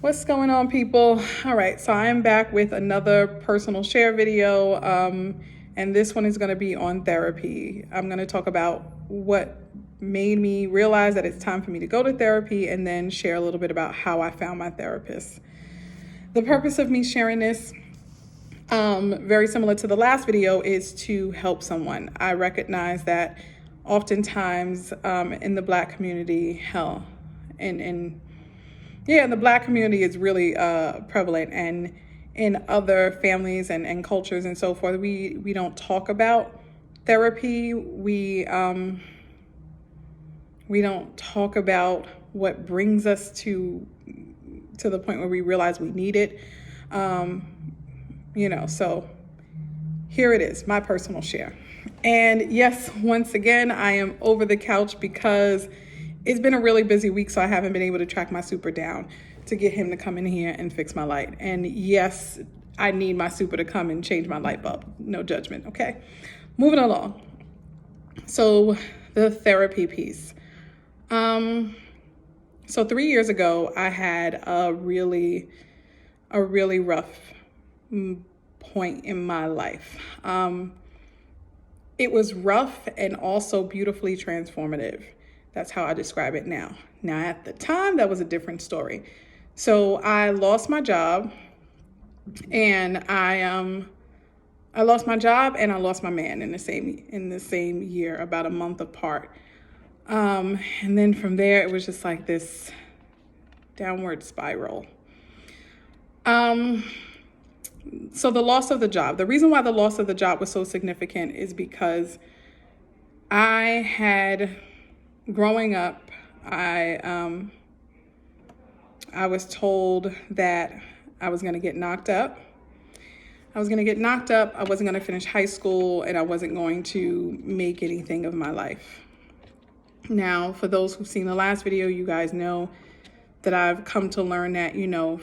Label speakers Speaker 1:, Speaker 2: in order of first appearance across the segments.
Speaker 1: What's going on, people? All right, so I am back with another personal share video, and this one is going to be on therapy. I'm going to talk about what made me realize that it's time for me to go to therapy, and then share a little bit about how I found my therapist. The purpose of me sharing this, very similar to the last video, is to help someone. I recognize that oftentimes in the Black community, in the Black community is really prevalent, and in other families and cultures and so forth, we don't talk about therapy. We don't talk about what brings us to the point where we realize we need it. So here it is, my personal share. And yes, once again, I am over the couch because it's been a really busy week, so I haven't been able to track my super down to get him to come in here and fix my light. And yes, I need my super to come and change my light bulb. No judgment, okay? Moving along. So the therapy piece. So 3 years ago, I had a really rough point in my life. It was rough and also beautifully transformative. That's how I describe it now. Now, at the time, that was a different story. So I lost my job, and I lost my job and I lost my man in the same year, about a month apart. And then from there, it was just like this downward spiral. So the loss of the job. The reason why the loss of the job was so significant is because growing up, I was told that I was going to get knocked up. I wasn't going to finish high school, and I wasn't going to make anything of my life. Now, for those who've seen the last video, you guys know that I've come to learn that,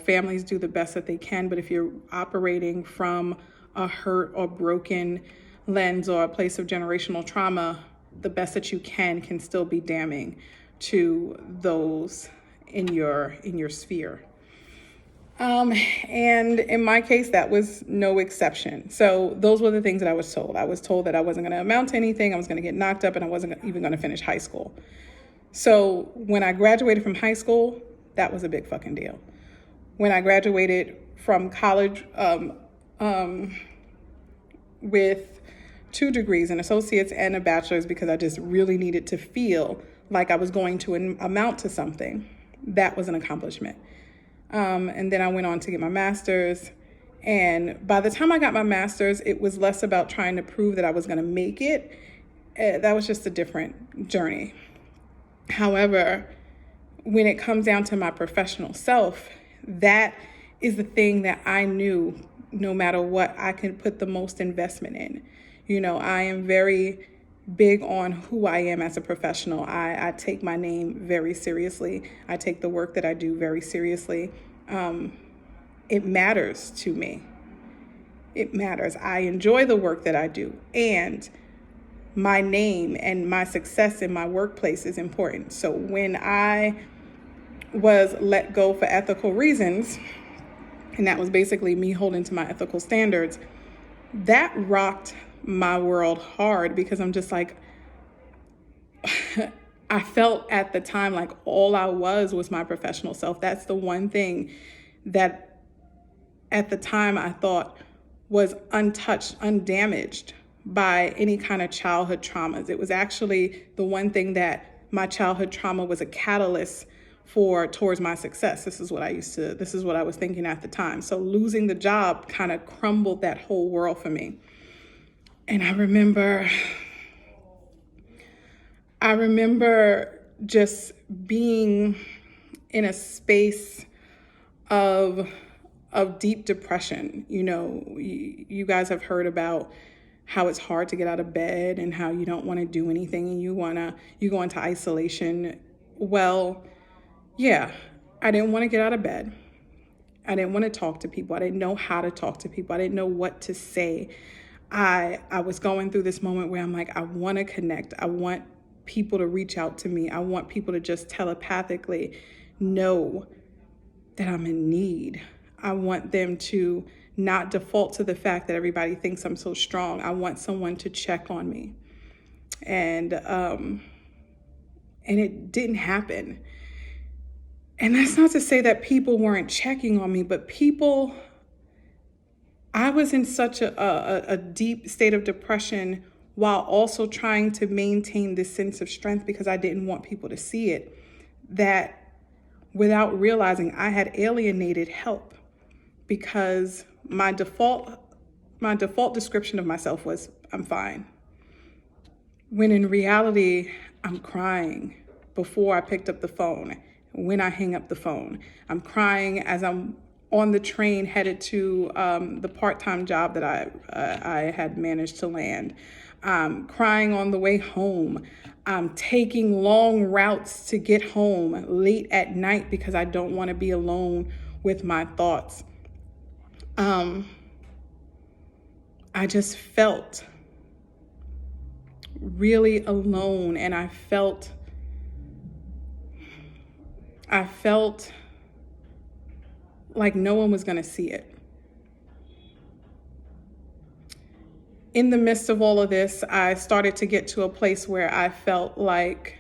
Speaker 1: families do the best that they can, but if you're operating from a hurt or broken lens or a place of generational trauma, the best that you can still be damning to those in your sphere. And in my case, that was no exception. So those were the things that I was told. I was told that I wasn't going to amount to anything. I was going to get knocked up, and I wasn't even going to finish high school. So when I graduated from high school, that was a big fucking deal. When I graduated from college with 2 degrees, an associate's and a bachelor's, because I just really needed to feel like I was going to amount to something, that was an accomplishment. And then I went on to get my master's. And by the time I got my master's, it was less about trying to prove that I was going to make it. That was just a different journey. However, when it comes down to my professional self, that is the thing that I knew no matter what, I can put the most investment in. I am very big on who I am as a professional. I take my name very seriously. I take the work that I do very seriously. It matters to me. It matters. I enjoy the work that I do, and my name and my success in my workplace is important. So when I was let go for ethical reasons, and that was basically me holding to my ethical standards, that rocked my world hard, because I'm just like, I felt at the time like all I was my professional self. That's the one thing that at the time I thought was untouched, undamaged by any kind of childhood traumas. It was actually the one thing that my childhood trauma was a catalyst towards my success. This is what I was thinking at the time. So losing the job kind of crumbled that whole world for me. And I remember just being in a space of deep depression. You guys have heard about how it's hard to get out of bed and how you don't want to do anything and you go into isolation. Well, yeah, I didn't want to get out of bed. I didn't want to talk to people. I didn't know how to talk to people. I didn't know what to say. I was going through this moment where I'm like, I want to connect. I want people to reach out to me. I want people to just telepathically know that I'm in need. I want them to not default to the fact that everybody thinks I'm so strong. I want someone to check on me. And it didn't happen. And that's not to say that people weren't checking on me, but I was in such a deep state of depression while also trying to maintain this sense of strength because I didn't want people to see it, that without realizing I had alienated help, because my default description of myself was, I'm fine. When in reality, I'm crying before I picked up the phone. When I hang up the phone, I'm crying as I'm on the train headed to the part-time job that I had managed to land. I'm crying on the way home. I'm taking long routes to get home late at night because I don't want to be alone with my thoughts. I just felt really alone, and I felt like no one was going to see it. In the midst of all of this, I started to get to a place where I felt like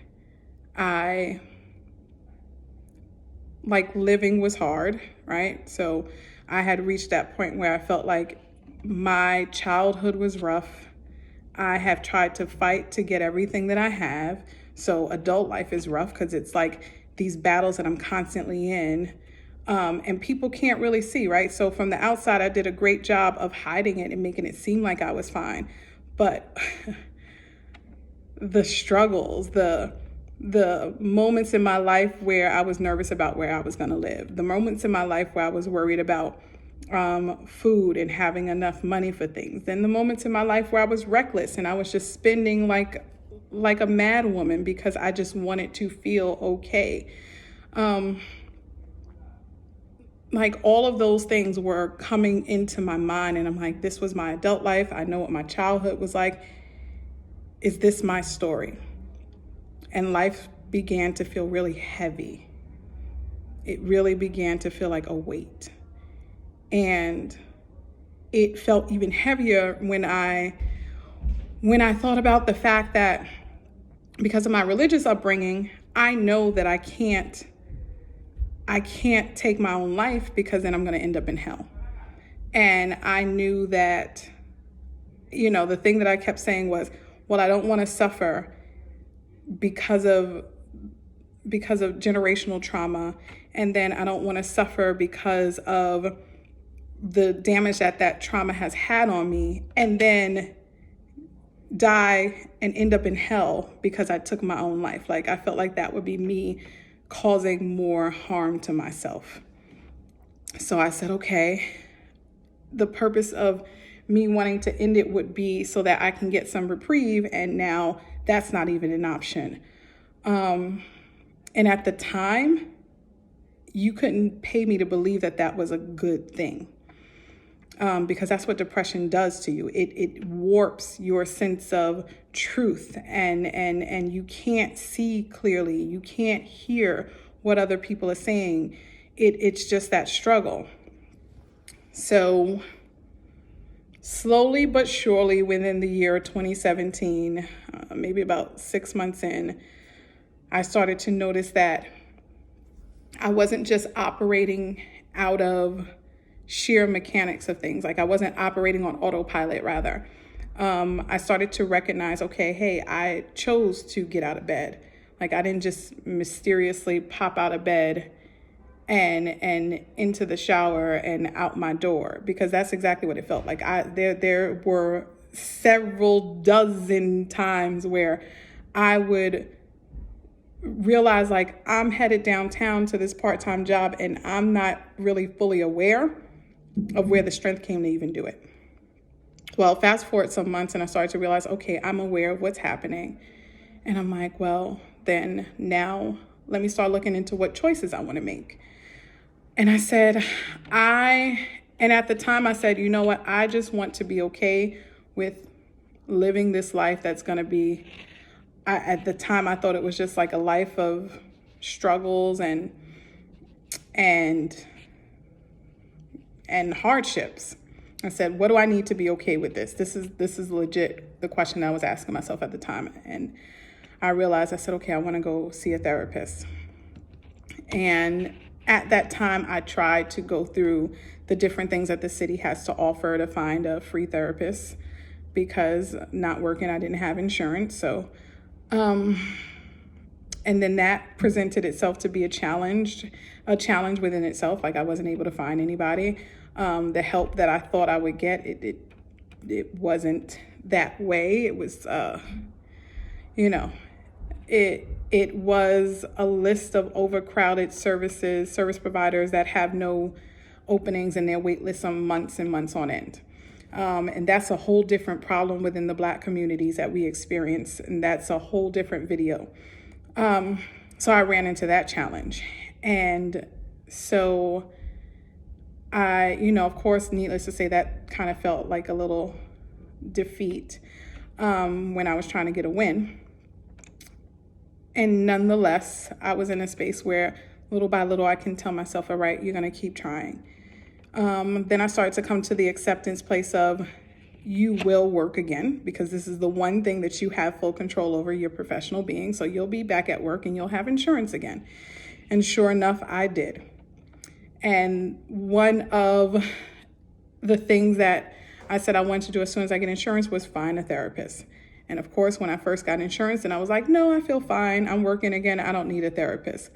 Speaker 1: living was hard, right? So I had reached that point where I felt like my childhood was rough. I have tried to fight to get everything that I have. So adult life is rough because it's like these battles that I'm constantly in. And people can't really see, right? So from the outside, I did a great job of hiding it and making it seem like I was fine. But the struggles, the moments in my life where I was nervous about where I was going to live, the moments in my life where I was worried about food and having enough money for things, then the moments in my life where I was reckless and I was just spending like a mad woman because I just wanted to feel okay. Like all of those things were coming into my mind, and I'm like, this was my adult life. I know what my childhood was like. Is this my story? And life began to feel really heavy. It really began to feel like a weight. And it felt even heavier when I thought about the fact that because of my religious upbringing, I know that I can't take my own life because then I'm going to end up in hell. And I knew that, the thing that I kept saying was, well, I don't want to suffer because of generational trauma. And then I don't want to suffer because of the damage that trauma has had on me, and then die and end up in hell because I took my own life. Like, I felt like that would be me causing more harm to myself. So I said, okay, the purpose of me wanting to end it would be so that I can get some reprieve, and now that's not even an option. And at the time, you couldn't pay me to believe that was a good thing. Because that's what depression does to you. It warps your sense of truth, and you can't see clearly. You can't hear what other people are saying. It's just that struggle. So slowly but surely, within the year 2017, maybe about 6 months in, I started to notice that I wasn't just operating out of sheer mechanics of things. Like, I wasn't operating on autopilot, rather. I started to recognize, okay, hey, I chose to get out of bed. Like, I didn't just mysteriously pop out of bed and into the shower and out my door, because that's exactly what it felt like. There were several dozen times where I would realize, like, I'm headed downtown to this part-time job and I'm not really fully aware of where the strength came to even do it. Well, fast forward some months and I started to realize, okay, I'm aware of what's happening. And I'm like, well, then now let me start looking into what choices I want to make. And I said, and at the time I said, you know what? I just want to be okay with living this life that's going to be, at the time I thought it was just like a life of struggles and and hardships. I said, what do I need to be okay with this? This is legit the question I was asking myself at the time. And I realized, I said, okay, I want to go see a therapist. And at that time, I tried to go through the different things that the city has to offer to find a free therapist, because not working, I didn't have insurance. So, and then that presented itself to be a challenge within itself. Like, I wasn't able to find anybody. The help that I thought I would get, it wasn't that way. It was, it was a list of overcrowded service providers that have no openings, and their wait lists on months and months on end. And that's a whole different problem within the Black communities that we experience. And that's a whole different video. So I ran into that challenge. And so I, of course, needless to say, that kind of felt like a little defeat when I was trying to get a win. And nonetheless, I was in a space where little by little, I can tell myself, all right, you're going to keep trying. Then I started to come to the acceptance place of, you will work again, because this is the one thing that you have full control over, your professional being. So you'll be back at work and you'll have insurance again. And sure enough, I did. And one of the things that I said I wanted to do as soon as I get insurance was find a therapist. And of course, when I first got insurance, and I was like, no, I feel fine. I'm working again. I don't need a therapist.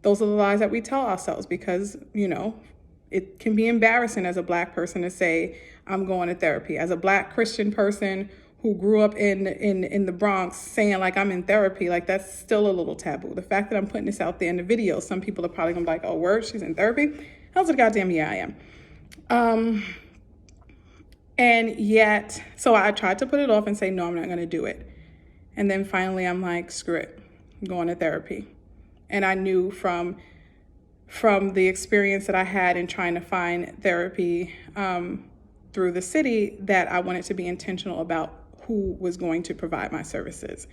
Speaker 1: Those are the lies that we tell ourselves, because, it can be embarrassing as a Black person to say, I'm going to therapy. As a Black Christian person who grew up in the Bronx, saying like I'm in therapy, like that's still a little taboo. The fact that I'm putting this out there in the video, some people are probably gonna be like, oh, word, she's in therapy? How's the goddamn yeah, I am. And yet, so I tried to put it off and say, no, I'm not gonna do it. And then finally I'm like, screw it, I'm going to therapy. And I knew from the experience that I had in trying to find therapy through the city that I wanted to be intentional about who was going to provide my services.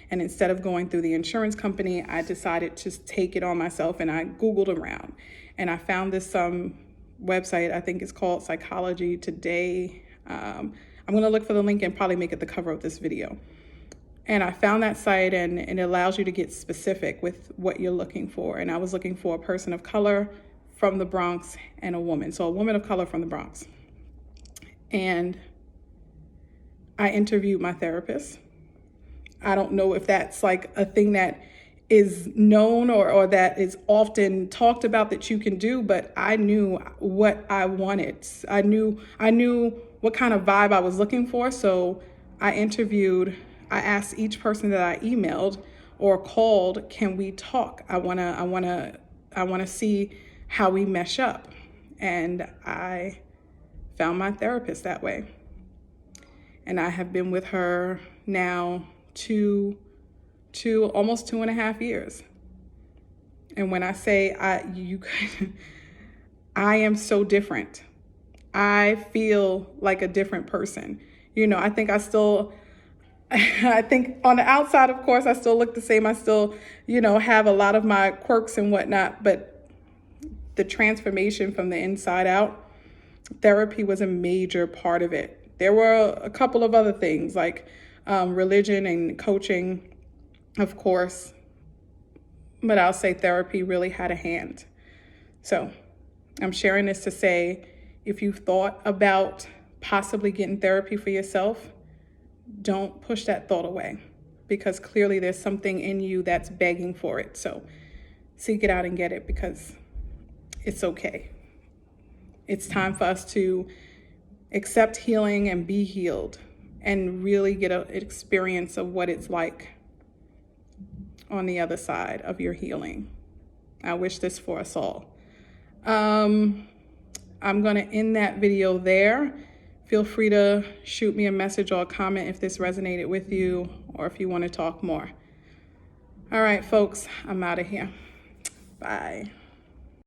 Speaker 1: And instead of going through the insurance company, I decided to take it on myself, and I Googled around. And I found this website, I think it's called Psychology Today. I'm gonna look for the link and probably make it the cover of this video. And I found that site, and it allows you to get specific with what you're looking for. And I was looking for a person of color from the Bronx and a woman. So a woman of color from the Bronx. And I interviewed my therapist. I don't know if that's like a thing that is known or that is often talked about that you can do, but I knew what I wanted. I knew what kind of vibe I was looking for. So I asked each person that I emailed or called, can we talk? I wanna see how we mesh up. And I found my therapist that way. And I have been with her now almost 2.5 years. And when I say I am so different, I feel like a different person. I think I think on the outside, of course, I still look the same. I still, have a lot of my quirks and whatnot, but the transformation from the inside out, therapy was a major part of it. There were a couple of other things like religion and coaching, of course, but I'll say therapy really had a hand. So I'm sharing this to say, if you've thought about possibly getting therapy for yourself, don't push that thought away, because clearly there's something in you that's begging for it. So seek it out and get it, because it's okay. It's time for us to accept healing and be healed and really get an experience of what it's like on the other side of your healing. I wish this for us all. I'm going to end that video there. Feel free to shoot me a message or a comment if this resonated with you, or if you want to talk more. All right, folks, I'm out of here. Bye.